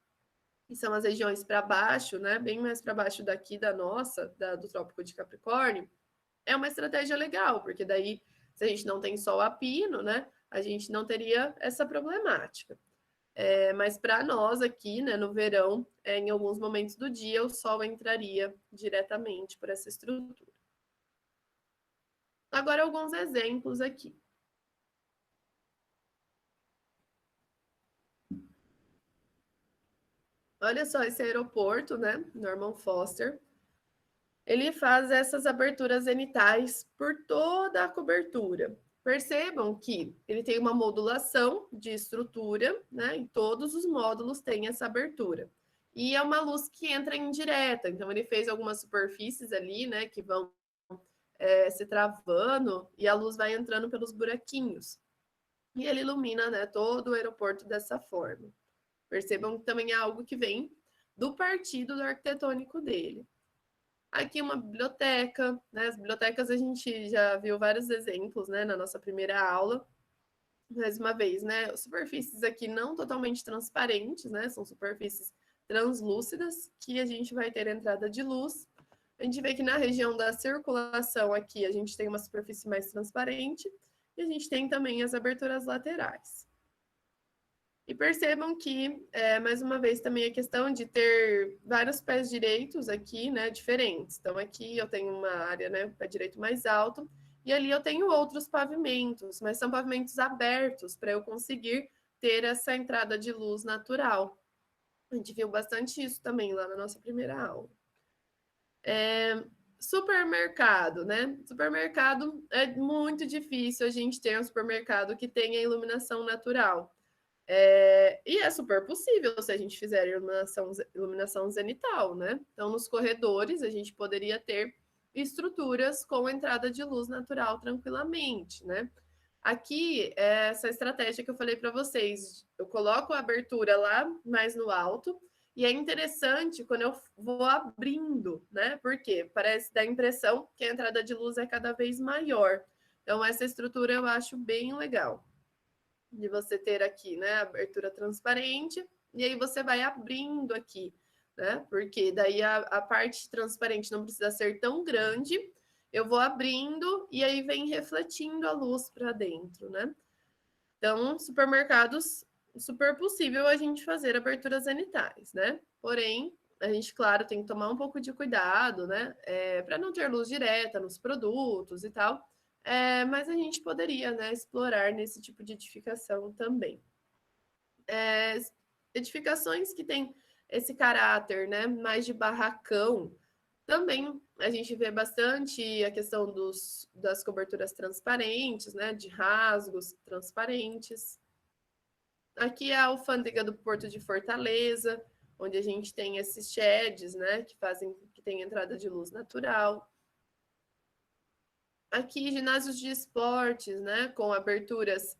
que são as regiões para baixo, né? Bem mais para baixo daqui da nossa, do Trópico de Capricórnio, é uma estratégia legal, porque daí, se a gente não tem sol a pino, né? A gente não teria essa problemática. Mas para nós aqui, né, no verão, em alguns momentos do dia, o sol entraria diretamente por essa estrutura. Agora, alguns exemplos aqui. Olha só esse aeroporto, né, Norman Foster. Ele faz essas aberturas zenitais por toda a cobertura. Percebam que ele tem uma modulação de estrutura, né, e todos os módulos têm essa abertura. e é uma luz que entra indireta. Então, ele fez algumas superfícies ali, né, que vão se travando e a luz vai entrando pelos buraquinhos. E ele ilumina, né, todo o aeroporto dessa forma. Percebam que também é algo que vem do partido do arquitetônico dele. Aqui uma biblioteca, né? As bibliotecas a gente já viu vários exemplos, né, na nossa primeira aula. Mais uma vez, né, superfícies aqui não totalmente transparentes, né? São superfícies translúcidas que a gente vai ter entrada de luz. A gente vê que na região da circulação aqui a gente tem uma superfície mais transparente e a gente tem também as aberturas laterais. E percebam que, mais uma vez, também a questão de ter vários pés direitos aqui, né, diferentes. Então, aqui eu tenho uma área, né, pé direito mais alto, e ali eu tenho outros pavimentos, mas são pavimentos abertos para eu conseguir ter essa entrada de luz natural. A gente viu bastante isso também lá na nossa primeira aula. Supermercado, né? Supermercado é muito difícil a gente ter um supermercado que tenha iluminação natural. E é super possível se a gente fizer iluminação zenital, né? Então, nos corredores, a gente poderia ter estruturas com entrada de luz natural tranquilamente, né? Aqui, essa estratégia que eu falei para vocês, eu coloco a abertura lá mais no alto, e é interessante quando eu vou abrindo, né? Porque parece dar a impressão que a entrada de luz é cada vez maior. Então, essa estrutura eu acho bem legal de você ter aqui, né, abertura transparente, e aí você vai abrindo aqui, né, porque daí a parte transparente não precisa ser tão grande, eu vou abrindo e aí vem refletindo a luz para dentro, né. Então, supermercados, super possível a gente fazer aberturas zenitais, né, porém, a gente, claro, tem que tomar um pouco de cuidado, né, para não ter luz direta nos produtos e tal, mas a gente poderia, né, explorar nesse tipo de edificação também. Edificações que têm esse caráter, né, mais de barracão, também a gente vê bastante a questão das coberturas transparentes, né, de rasgos transparentes. Aqui é a alfândega do Porto de Fortaleza, onde a gente tem esses sheds, né, que tem entrada de luz natural. Aqui, ginásios de esportes, né, com aberturas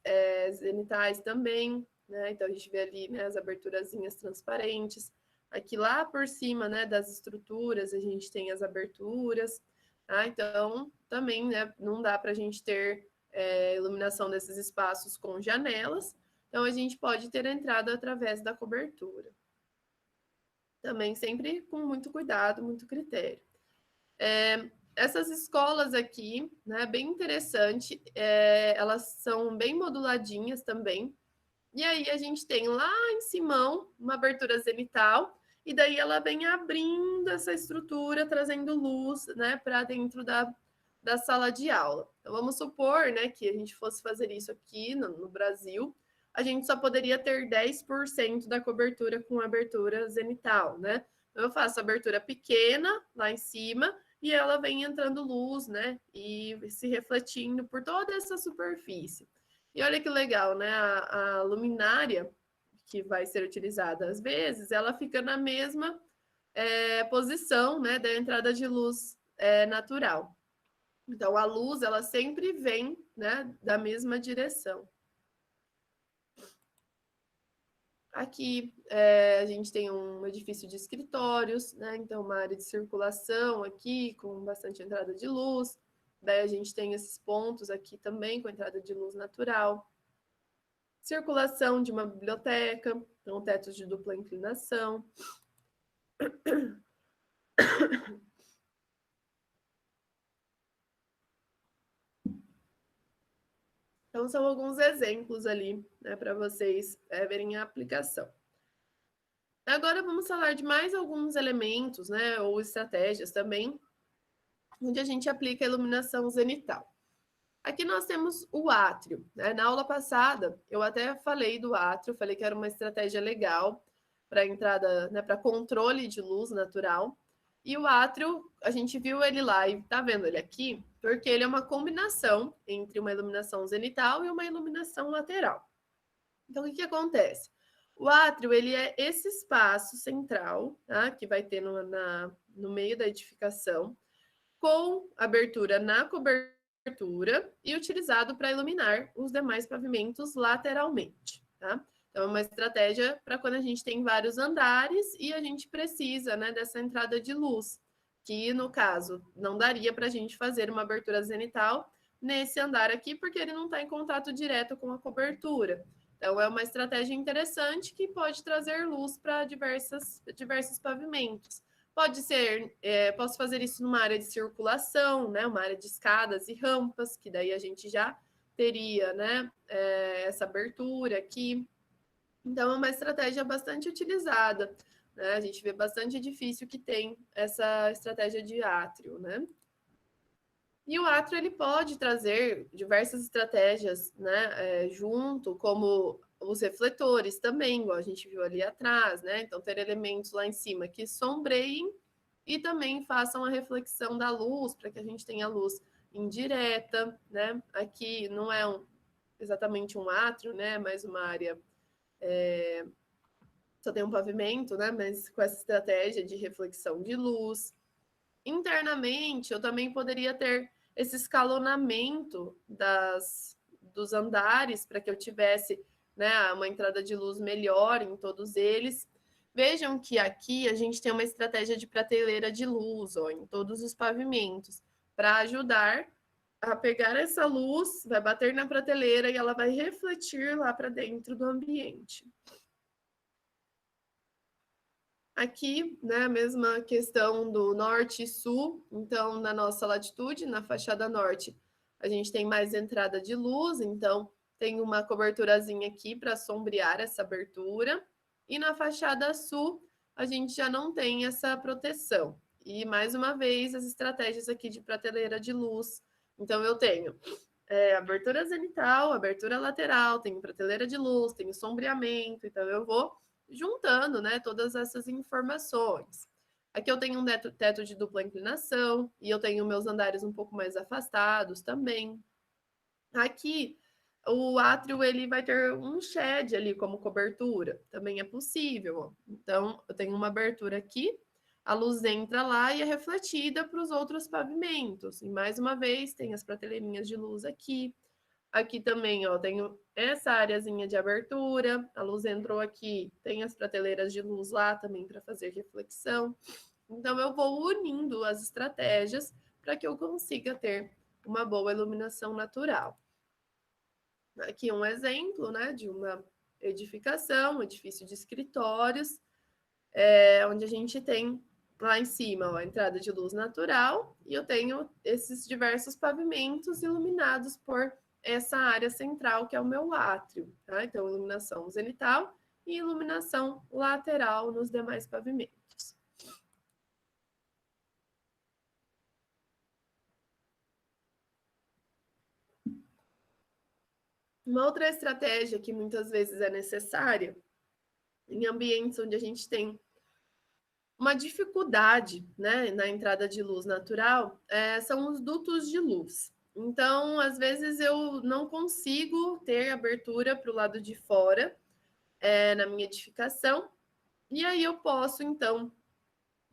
zenitais também, né, então a gente vê ali, né, as aberturazinhas transparentes. Aqui lá por cima, né, das estruturas, a gente tem as aberturas, tá? Então, também, né, não dá para a gente ter iluminação desses espaços com janelas, então a gente pode ter entrada através da cobertura. Também sempre com muito cuidado, muito critério. Essas escolas aqui, né, bem interessante, elas são bem moduladinhas também. E aí a gente tem lá em cima uma abertura zenital, e daí ela vem abrindo essa estrutura, trazendo luz, né, para dentro da sala de aula. Então vamos supor, né, que a gente fosse fazer isso aqui no Brasil, a gente só poderia ter 10% da cobertura com abertura zenital, né? Então eu faço abertura pequena lá em cima, e ela vem entrando luz, né? E se refletindo por toda essa superfície. E olha que legal, né? A luminária que vai ser utilizada às vezes, ela fica na mesma posição, né? Da entrada de luz natural. Então a luz ela sempre vem, né? Da mesma direção. Aqui a gente tem um edifício de escritórios, né? Então, uma área de circulação aqui com bastante entrada de luz. Daí a gente tem esses pontos aqui também com entrada de luz natural. Circulação de uma biblioteca, então tetos de dupla inclinação. Então, são alguns exemplos ali, né, para vocês verem a aplicação. Agora vamos falar de mais alguns elementos, né, ou estratégias também, onde a gente aplica a iluminação zenital. Aqui nós temos o átrio, né? Na aula passada, eu até falei do átrio, falei que era uma estratégia legal para entrada, né, para controle de luz natural. E o átrio, a gente viu ele lá e tá vendo ele aqui, porque ele é uma combinação entre uma iluminação zenital e uma iluminação lateral. Então, o que acontece? O átrio, ele é esse espaço central, tá? Que vai ter no meio da edificação, com abertura na cobertura e utilizado para iluminar os demais pavimentos lateralmente, tá? Então, é uma estratégia para quando a gente tem vários andares e a gente precisa, né, dessa entrada de luz, que no caso não daria para a gente fazer uma abertura zenital nesse andar aqui, porque ele não está em contato direto com a cobertura. Então, é uma estratégia interessante que pode trazer luz para diversos pavimentos. Pode ser, posso fazer isso numa área de circulação, né? Uma área de escadas e rampas, que daí a gente já teria, né? Essa abertura aqui. Então, é uma estratégia bastante utilizada, né? A gente vê bastante edifício que tem essa estratégia de átrio, né? E o átrio ele pode trazer diversas estratégias, né, junto, como os refletores também, igual a gente viu ali atrás, né? Então, ter elementos lá em cima que sombreiem e também façam a reflexão da luz, para que a gente tenha luz indireta, né? Aqui não é exatamente um átrio, né? Mas uma área só tem um pavimento, né? Mas com essa estratégia de reflexão de luz. Internamente, eu também poderia ter esse escalonamento dos andares para que eu tivesse, né, uma entrada de luz melhor em todos eles. Vejam que aqui a gente tem uma estratégia de prateleira de luz, ó, em todos os pavimentos, para ajudar a pegar essa luz, vai bater na prateleira e ela vai refletir lá para dentro do ambiente. Aqui, né, a mesma questão do norte e sul. Então, na nossa latitude, na fachada norte, a gente tem mais entrada de luz, então tem uma coberturazinha aqui para sombrear essa abertura. E na fachada sul, a gente já não tem essa proteção. E mais uma vez, as estratégias aqui de prateleira de luz. Então, eu tenho abertura zenital, abertura lateral, tenho prateleira de luz, tenho sombreamento, então eu vou juntando, né, todas essas informações. Aqui eu tenho um teto de dupla inclinação e eu tenho meus andares um pouco mais afastados também. Aqui o átrio ele vai ter um shed ali como cobertura, também é possível. Então eu tenho uma abertura aqui, a luz entra lá e é refletida para os outros pavimentos. E mais uma vez tem as prateleirinhas de luz aqui. Aqui também, ó, tenho essa areazinha de abertura, a luz entrou aqui, tem as prateleiras de luz lá também para fazer reflexão. Então, eu vou unindo as estratégias para que eu consiga ter uma boa iluminação natural. Aqui um exemplo, né, de uma edificação, um edifício de escritórios, onde a gente tem lá em cima ó, a entrada de luz natural e eu tenho esses diversos pavimentos iluminados por essa área central que é o meu átrio, tá? Então, iluminação zenital e iluminação lateral nos demais pavimentos. Uma outra estratégia que muitas vezes é necessária em ambientes onde a gente tem uma dificuldade, né, na entrada de luz natural, são os dutos de luz. Então, às vezes eu não consigo ter abertura para o lado de fora na minha edificação, e aí eu posso, então,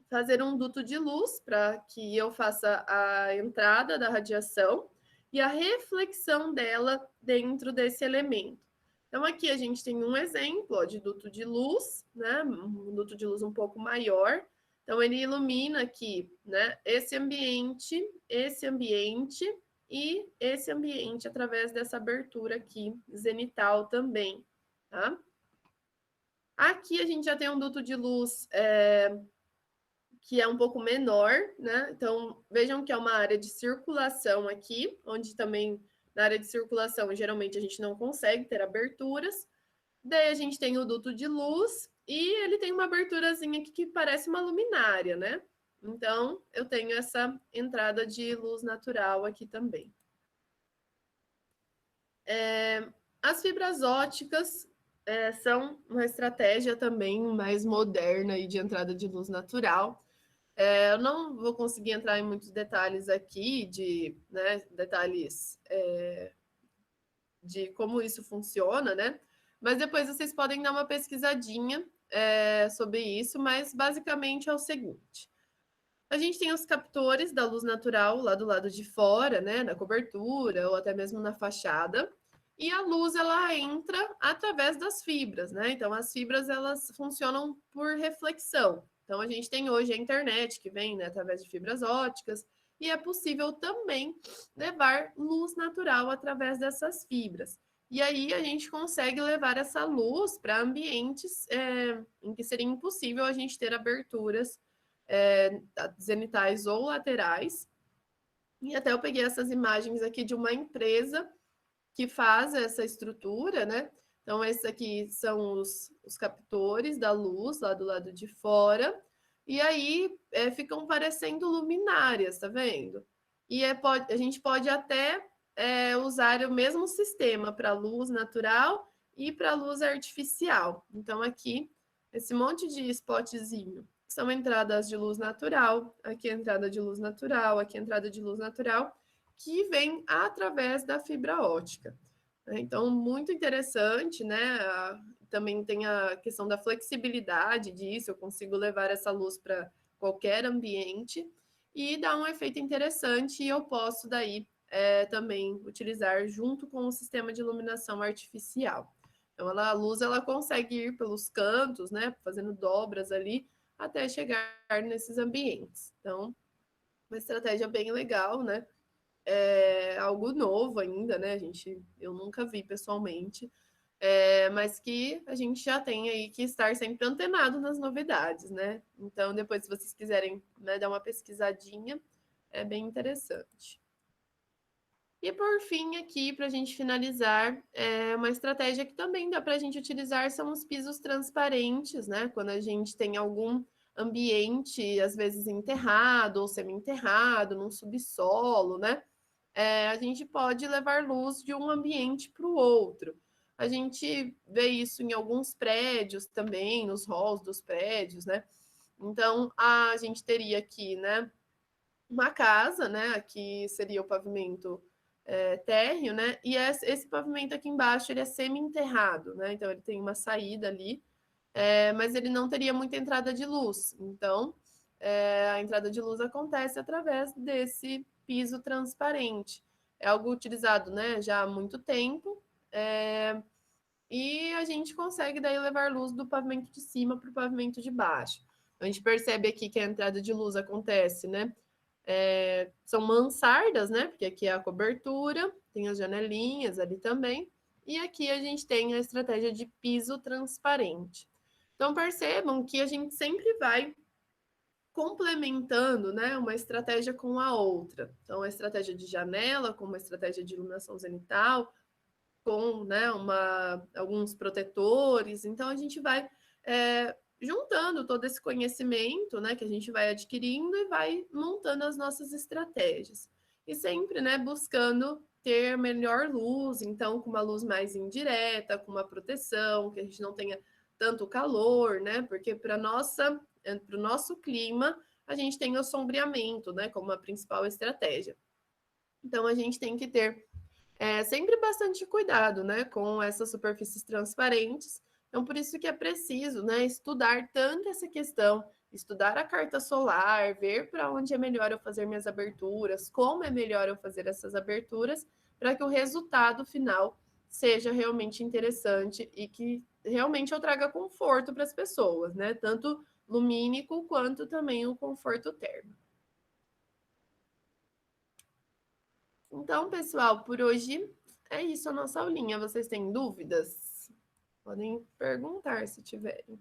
fazer um duto de luz para que eu faça a entrada da radiação e a reflexão dela dentro desse elemento. Então, aqui a gente tem um exemplo ó, de duto de luz, né? Um duto de luz um pouco maior. Então, ele ilumina aqui, né? Esse ambiente e esse ambiente através dessa abertura aqui, zenital também, tá? Aqui a gente já tem um duto de luz que é um pouco menor, né? Então, vejam que é uma área de circulação aqui, onde também na área de circulação, geralmente a gente não consegue ter aberturas. Daí a gente tem o duto de luz e ele tem uma aberturazinha aqui que parece uma luminária, né? Então, eu tenho essa entrada de luz natural aqui também. As fibras óticas são uma estratégia também mais moderna aí de entrada de luz natural. Eu não vou conseguir entrar em muitos detalhes aqui, detalhes de como isso funciona, né? Mas depois vocês podem dar uma pesquisadinha sobre isso, mas basicamente é o seguinte. A gente tem os captores da luz natural lá do lado de fora, né, na cobertura ou até mesmo na fachada. E a luz ela entra através das fibras, né? Então as fibras elas funcionam por reflexão. Então a gente tem hoje a internet que vem, né, através de fibras óticas e é possível também levar luz natural através dessas fibras. E aí a gente consegue levar essa luz para ambientes em que seria impossível a gente ter aberturas zenitais ou laterais. E até eu peguei essas imagens aqui de uma empresa que faz essa estrutura, né? Então, esses aqui são os captores da luz lá do lado de fora. E aí ficam parecendo luminárias, tá vendo? E a gente pode até usar o mesmo sistema para luz natural e para luz artificial. Então, aqui, esse monte de spotzinho são entradas de luz natural, aqui é entrada de luz natural, aqui é entrada de luz natural, que vem através da fibra ótica. Então, muito interessante, né? Também tem a questão da flexibilidade disso, eu consigo levar essa luz para qualquer ambiente e dá um efeito interessante e eu posso daí também utilizar junto com o sistema de iluminação artificial. Então, a luz ela consegue ir pelos cantos, né? Fazendo dobras ali até chegar nesses ambientes. Então, uma estratégia bem legal, né? É algo novo ainda, né? Eu nunca vi pessoalmente, mas que a gente já tem aí que estar sempre antenado nas novidades, né? Então, depois, se vocês quiserem, né, dar uma pesquisadinha, é bem interessante. E por fim, aqui, para a gente finalizar, uma estratégia que também dá para a gente utilizar são os pisos transparentes, né? Quando a gente tem algum ambiente, às vezes enterrado ou semi-enterrado, num subsolo, né? A gente pode levar luz de um ambiente para o outro. A gente vê isso em alguns prédios também, nos halls dos prédios, né? Então, a gente teria aqui, né, uma casa, né? Aqui seria o pavimento térreo, né? E esse pavimento aqui embaixo ele é semi-enterrado, né? Então ele tem uma saída ali, mas ele não teria muita entrada de luz. Então a entrada de luz acontece através desse piso transparente. É algo utilizado, né? Já há muito tempo. E a gente consegue daí levar luz do pavimento de cima para o pavimento de baixo. A gente percebe aqui que a entrada de luz acontece, né? São mansardas, né? Porque aqui é a cobertura, tem as janelinhas ali também. E aqui a gente tem a estratégia de piso transparente. Então percebam que a gente sempre vai complementando, né, uma estratégia com a outra. Então, a estratégia de janela com uma estratégia de iluminação zenital, com, né, alguns protetores. Então, a gente vai juntando todo esse conhecimento, né, que a gente vai adquirindo e vai montando as nossas estratégias. E sempre, né, buscando ter melhor luz, então com uma luz mais indireta, com uma proteção, que a gente não tenha tanto calor, né? Porque para o nosso clima, a gente tem o sombreamento, né, como a principal estratégia. Então a gente tem que ter sempre bastante cuidado, né, com essas superfícies transparentes. Então, por isso que é preciso, né, estudar tanto essa questão, estudar a carta solar, ver para onde é melhor eu fazer minhas aberturas, como é melhor eu fazer essas aberturas, para que o resultado final seja realmente interessante e que realmente eu traga conforto para as pessoas, né, tanto lumínico quanto também o conforto térmico. Então, pessoal, por hoje é isso a nossa aulinha. Vocês têm dúvidas? Podem perguntar se tiverem.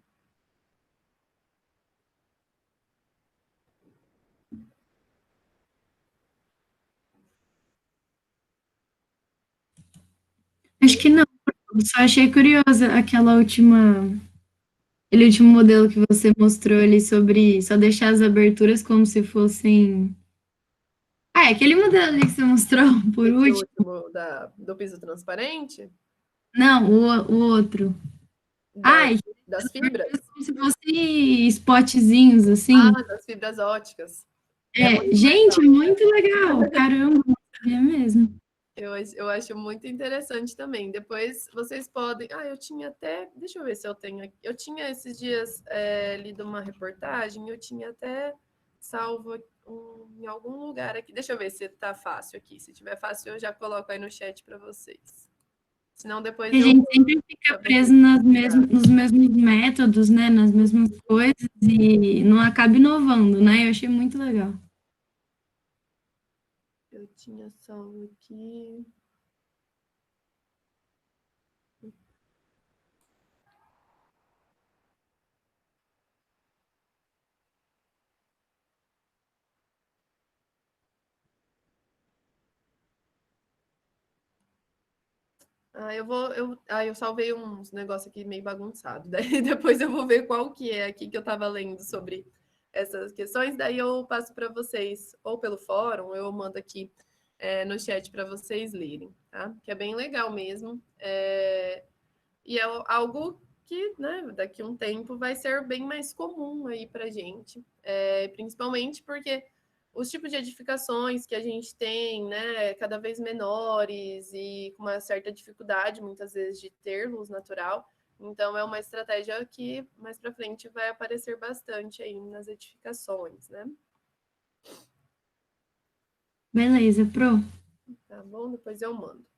Acho que não. Só achei curiosa aquele último modelo que você mostrou ali sobre só deixar as aberturas como se fossem. Ah, é aquele modelo ali que você mostrou por Esse último. último do piso transparente? Não, o outro. Das, Ai, das fibras? como se fossem spotzinhos assim. Ah, das fibras óticas. É muito Gente, legal. muito legal. Caramba, não sabia mesmo. Eu acho muito interessante também. Depois vocês podem. Ah, eu tinha até. Deixa eu ver se eu tenho aqui. Eu tinha esses dias lido uma reportagem, eu tinha até salvo em algum lugar aqui. Deixa eu ver se tá fácil aqui. Se tiver fácil, eu já coloco aí no chat para vocês. Senão depois E a eu gente sempre fica para preso vocês. nos mesmos métodos, né? Nas mesmas coisas e não acaba inovando, né? Eu achei muito legal. Eu tinha salvo aqui. Eu salvei uns negócios aqui meio bagunçado. Daí depois eu vou ver qual que é aqui que eu estava lendo sobre essas questões. Daí eu passo para vocês, ou pelo fórum, ou eu mando aqui no chat para vocês lerem, tá? Que é bem legal mesmo. E é algo que, né, daqui a um tempo vai ser bem mais comum aí para gente, principalmente porque os tipos de edificações que a gente tem, né, cada vez menores e com uma certa dificuldade, muitas vezes, de ter luz natural. Então, é uma estratégia que mais para frente vai aparecer bastante aí nas edificações, né? Beleza, Pro. Tá bom? Depois eu mando.